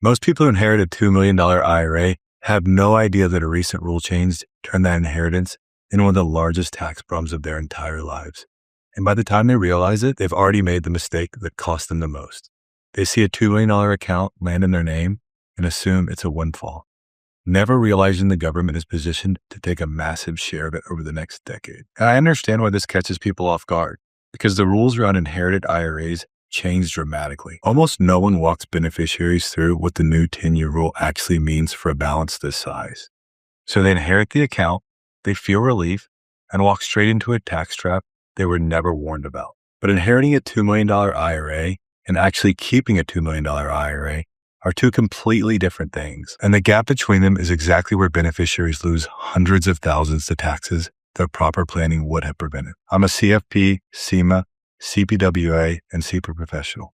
Most people who inherit a $2 million IRA have no idea that a recent rule change turned that inheritance into one of the largest tax problems of their entire lives. And by the time they realize it, they've already made the mistake that cost them the most. They see a $2 million account land in their name and assume it's a windfall, never realizing the government is positioned to take a massive share of it over the next decade. And I understand why this catches people off guard, because the rules around inherited IRAs changed dramatically. Almost no one walks beneficiaries through what the new 10-year rule actually means for a balance this size. So they inherit the account, they feel relief, and walk straight into a tax trap they were never warned about. But inheriting a $2 million IRA and actually keeping a $2 million IRA are two completely different things. And the gap between them is exactly where beneficiaries lose hundreds of thousands to taxes that proper planning would have prevented. I'm a CFP, CIMA, CPWA, and CPA professional.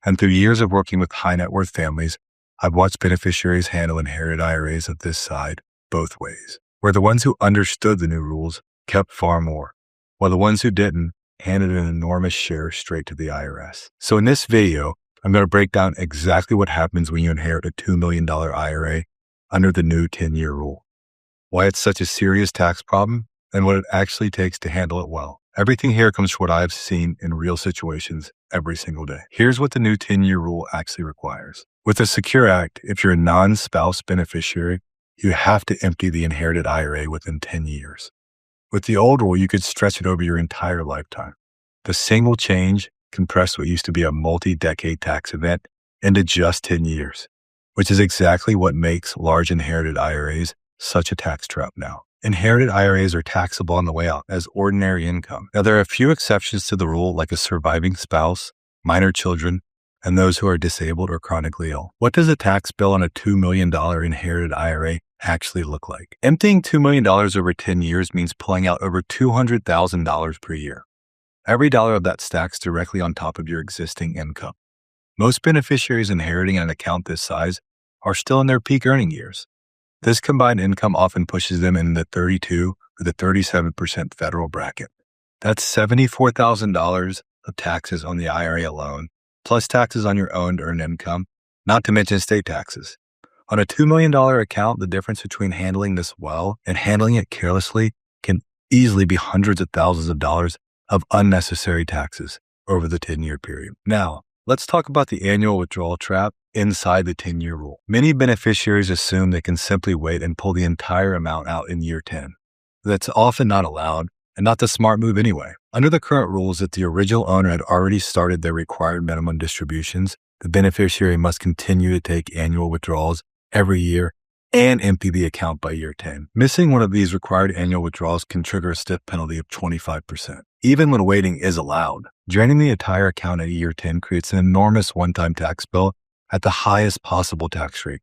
And through years of working with high net worth families, I've watched beneficiaries handle inherited IRAs of this side both ways, where the ones who understood the new rules kept far more, while the ones who didn't handed an enormous share straight to the IRS. So in this video, I'm going to break down exactly what happens when you inherit a $2 million IRA under the new 10-year rule, why it's such a serious tax problem, and what it actually takes to handle it well. Everything here comes from what I've seen in real situations every single day. Here's what the new 10-year rule actually requires. With the Secure Act, if you're a non-spouse beneficiary, you have to empty the inherited IRA within 10 years. With the old rule, you could stretch it over your entire lifetime. The single change compressed what used to be a multi-decade tax event into just 10 years, which is exactly what makes large inherited IRAs such a tax trap now. Inherited IRAs are taxable on the way out as ordinary income. Now, there are a few exceptions to the rule, like a surviving spouse, minor children, and those who are disabled or chronically ill. What does a tax bill on a $2 million inherited IRA actually look like? Emptying $2 million over 10 years means pulling out over $200,000 per year. Every dollar of that stacks directly on top of your existing income. Most beneficiaries inheriting an account this size are still in their peak earning years. This combined income often pushes them in the 32 or the 37% federal bracket. That's $74,000 of taxes on the IRA alone, plus taxes on your owned earned income, not to mention state taxes. On a $2 million account, the difference between handling this well and handling it carelessly can easily be hundreds of thousands of dollars of unnecessary taxes over the 10-year period. Now, let's talk about the annual withdrawal trap inside the 10-year rule. Many beneficiaries assume they can simply wait and pull the entire amount out in year 10. That's often not allowed and not the smart move anyway. Under the current rules, if the original owner had already started their required minimum distributions, the beneficiary must continue to take annual withdrawals every year and empty the account by year 10. Missing one of these required annual withdrawals can trigger a stiff penalty of 25%. Even when waiting is allowed, draining the entire account at year 10 creates an enormous one-time tax bill at the highest possible tax rate.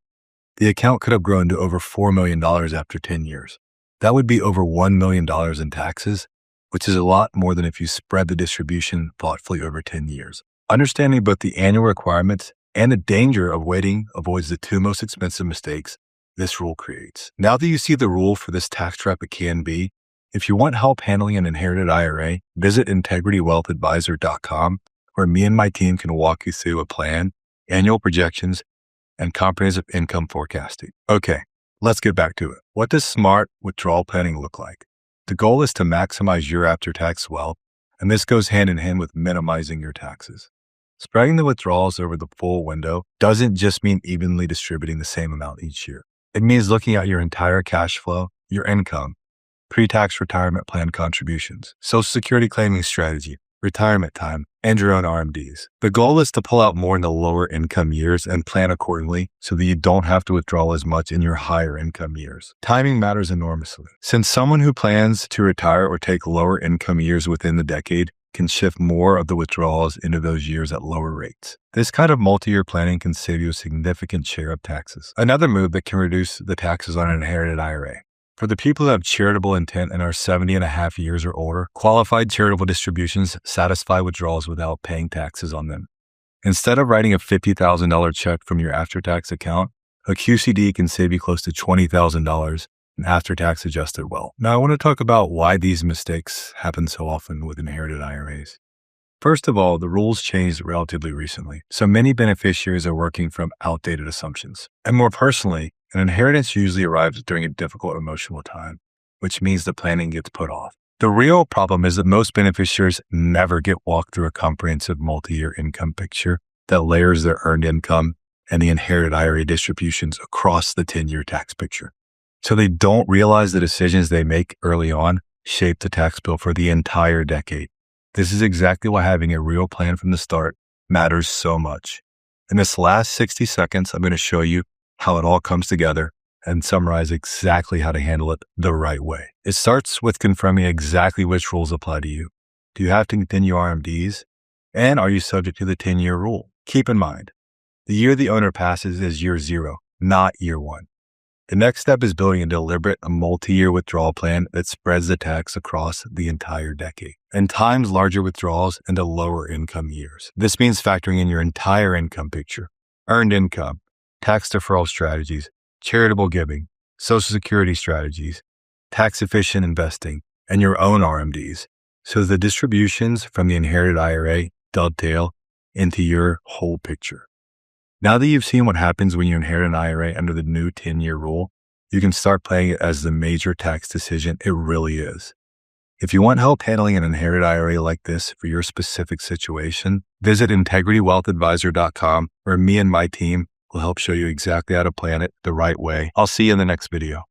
The account could have grown to over $4 million after 10 years. That would be over $1 million in taxes, which is a lot more than if you spread the distribution thoughtfully over 10 years. Understanding both the annual requirements and the danger of waiting avoids the two most expensive mistakes this rule creates. Now that you see the rule for this tax trap it can be, if you want help handling an inherited IRA, visit integritywealthadvisor.com, where me and my team can walk you through a plan, annual projections, and comprehensive income forecasting. Okay, let's get back to it. What does smart withdrawal planning look like? The goal is to maximize your after-tax wealth, and this goes hand in hand with minimizing your taxes. Spreading the withdrawals over the full window doesn't just mean evenly distributing the same amount each year. It means looking at your entire cash flow, your income, pre-tax retirement plan contributions, Social Security claiming strategy, retirement time, and your own RMDs. The goal is to pull out more in the lower income years and plan accordingly so that you don't have to withdraw as much in your higher income years. Timing matters enormously. Since someone who plans to retire or take lower income years within the decade can shift more of the withdrawals into those years at lower rates. This kind of multi-year planning can save you a significant share of taxes. Another move that can reduce the taxes on an inherited IRA. For the people who have charitable intent and are 70 and a half years or older, qualified charitable distributions satisfy withdrawals without paying taxes on them. Instead of writing a $50,000 check from your after-tax account, a QCD can save you close to $20,000 in after-tax adjusted wealth. Now, I want to talk about why these mistakes happen so often with inherited IRAs. First of all, the rules changed relatively recently, so many beneficiaries are working from outdated assumptions. And more personally, an inheritance usually arrives during a difficult emotional time, which means the planning gets put off. The real problem is that most beneficiaries never get walked through a comprehensive multi-year income picture that layers their earned income and the inherited IRA distributions across the 10-year tax picture. So they don't realize the decisions they make early on shape the tax bill for the entire decade. This is exactly why having a real plan from the start matters so much. In this last 60 seconds, I'm going to show you how it all comes together and summarize exactly how to handle it the right way. It starts with confirming exactly which rules apply to you. Do you have to continue RMDs? And are you subject to the 10-year rule? Keep in mind, the year the owner passes is year 0, not year 1. The next step is building a deliberate, multi-year withdrawal plan that spreads the tax across the entire decade and times larger withdrawals into lower income years. This means factoring in your entire income picture, earned income, tax deferral strategies, charitable giving, Social Security strategies, tax-efficient investing, and your own RMDs, so the distributions from the inherited IRA dovetail into your whole picture. Now that you've seen what happens when you inherit an IRA under the new 10-year rule, you can start playing it as the major tax decision it really is. If you want help handling an inherited IRA like this for your specific situation, visit integritywealthadvisor.com, where me and my team will help show you exactly how to plan it the right way. I'll see you in the next video.